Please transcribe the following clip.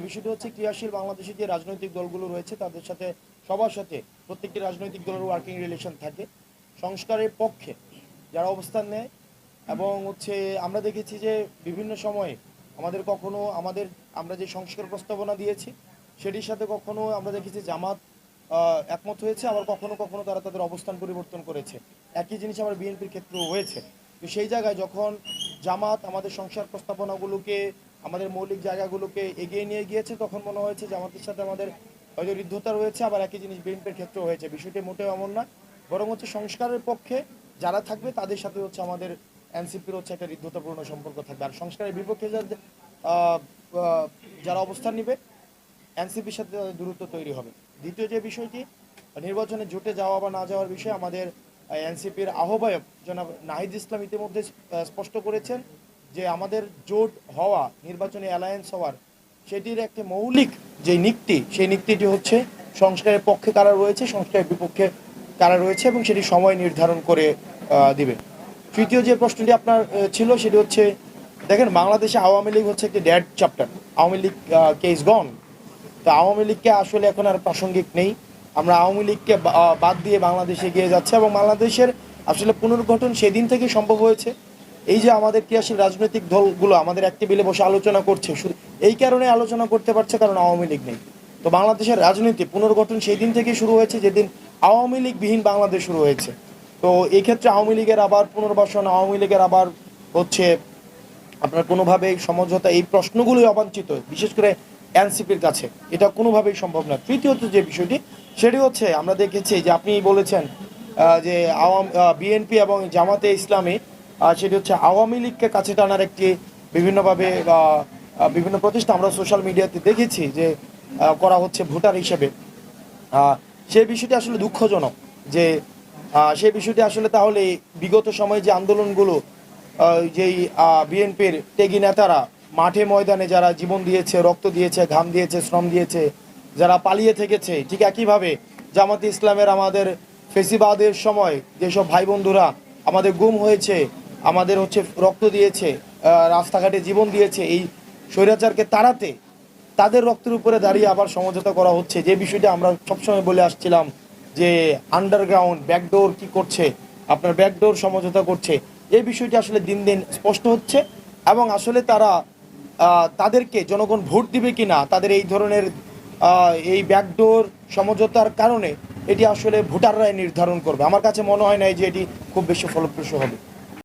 বিষয়টি হচ্ছে ক্রিয়াশীল বাংলাদেশে যে রাজনৈতিক দলগুলো রয়েছে তাদের সাথে সবার সাথে প্রত্যেকটি রাজনৈতিক দলের ওয়ার্কিং রিলেশন থাকে সংস্কারের পক্ষে যারা অবস্থান নেয়। এবং হচ্ছে আমরা দেখেছি যে বিভিন্ন সময়ে আমরা যে সংস্কার প্রস্তাবনা দিয়েছি সেটির সাথে কখনো আমরা দেখেছি জামাত একমত হয়েছে, আবার কখনো কখনো তারা তাদের অবস্থান পরিবর্তন করেছে। একই জিনিস আবার বিএনপির ক্ষেত্রেও হয়েছে। তো সেই জায়গায় যখন জামাত আমাদের সংস্কার প্রস্তাবনাগুলোকে আমাদের মৌলিক জায়গাগুলোকে এগিয়ে নিয়ে গিয়েছে তখন মনে হয়েছে জামাতের সাথে আমাদের হয়তো ঋদ্ধতা রয়েছে, আবার একই জিনিস বিএনপির ক্ষেত্রেও হয়েছে। বিষয়টি মোটেও এমন না, বরং হচ্ছে সংস্কারের পক্ষে যারা থাকবে তাদের সাথে হচ্ছে আমাদের এনসিপির হচ্ছে একটা ঋদ্ধতাপূর্ণ সম্পর্ক থাকবে, আর সংস্কারের বিপক্ষে যারা অবস্থান নেবে এনসিপির সাথে তাদের দূরত্ব তৈরি হবে। দ্বিতীয় যে বিষয়টি নির্বাচনে জোটে যাওয়া বা না যাওয়ার বিষয়ে আমাদের এনসিপির আহ্বায়ক জনাব নাহিদ ইসলাম ইতিমধ্যে স্পষ্ট করেছেন যে আমাদের জোট হওয়া, নির্বাচনে অ্যালায়েন্স হওয়ার সেটির একটা মৌলিক যে নীতি, সেই নীতিটি হচ্ছে সংস্কারের পক্ষে কারা রয়েছে, সংস্কারের বিপক্ষে কারা রয়েছে, এবং সেটি সময় নির্ধারণ করে দিবে। তৃতীয় যে প্রশ্নটি আপনার ছিল সেটি হচ্ছে, দেখেন বাংলাদেশে আওয়ামী লীগ হচ্ছে একটি dead chapter. Awami League case gone. তো আওয়ামী লীগকে আসলে এখন আর প্রাসঙ্গিক নেই। আমরা আওয়ামী লীগকে বাদ দিয়ে বাংলাদেশে এগিয়ে যাচ্ছে, এবং বাংলাদেশের আসলে পুনর্গঠন সেদিন থেকে সম্ভব হয়েছে। এই যে আমাদের ক্রিয়াশীল রাজনৈতিক দলগুলো আমাদের এক টেবিলে বসে আলোচনা করছে, শুধু এই কারণে আলোচনা করতে পারছে কারণ আওয়ামী লীগ নেই। তো বাংলাদেশের রাজনীতি পুনর্গঠন সেই দিন থেকেই শুরু হয়েছে যেদিন আওয়ামী লীগবিহীন বাংলাদেশ শুরু হয়েছে। তো এই ক্ষেত্রে আওয়ামী লীগের আবার পুনর্বাসন, আওয়ামী লীগের আবার হচ্ছে আপনার কোনোভাবেই সমঝোতা, এই প্রশ্নগুলোই অবাঞ্ছিত, বিশেষ করে এনসিপির কাছে এটা কোনোভাবেই সম্ভব না। তৃতীয়ত যে বিষয়টি সেটি হচ্ছে, আমরা দেখেছি যে আপনি বলেছেন যে বিএনপি এবং জামাতে ইসলামী সেটি হচ্ছে আওয়ামী লীগকে কাছে টানার একটি বিভিন্নভাবে বিভিন্ন প্রতিষ্ঠান আমরা সোশ্যাল মিডিয়াতে দেখেছি যে করা হচ্ছে ভোটার হিসেবে। সেই বিষয়টি আসলে দুঃখজনক যে সেই বিষয়টি আসলে তাহলে বিগত সময়ে যে আন্দোলনগুলো যেই বিএনপির ত্যাগী নেতারা মাঠে ময়দানে যারা জীবন দিয়েছে, রক্ত দিয়েছে, ঘাম দিয়েছে, শ্রম দিয়েছে, যারা পালিয়ে থেকেছে, ঠিক একইভাবে জামাতে ইসলামের আমাদের ফেসিবাদের সময় যেসব ভাই বন্ধুরা আমাদের গুম হয়েছে, আমাদের হচ্ছে রক্ত দিয়েছে, রাস্তাঘাটে জীবন দিয়েছে এই স্বৈরাচারকে তাড়াতে, তাদের রক্তের উপরে দাঁড়িয়ে আবার সমঝোতা করা হচ্ছে। যে বিষয়টা আমরা সবসময় বলে আসছিলাম যে আন্ডারগ্রাউন্ড ব্যাকডোর কি করছে, আপনার ব্যাকডোর সমঝোতা করছে, এই বিষয়টি আসলে দিন দিন স্পষ্ট হচ্ছে। এবং আসলে তাদেরকে জনগণ ভোট দিবে কি না, তাদের এই ধরনের এই ব্যাকডোর সমঝোতার কারণে এটি আসলে ভোটাররাই নির্ধারণ করবে। আমার কাছে মনে হয় না যে এটি খুব বেশি ফলপ্রসূ হবে।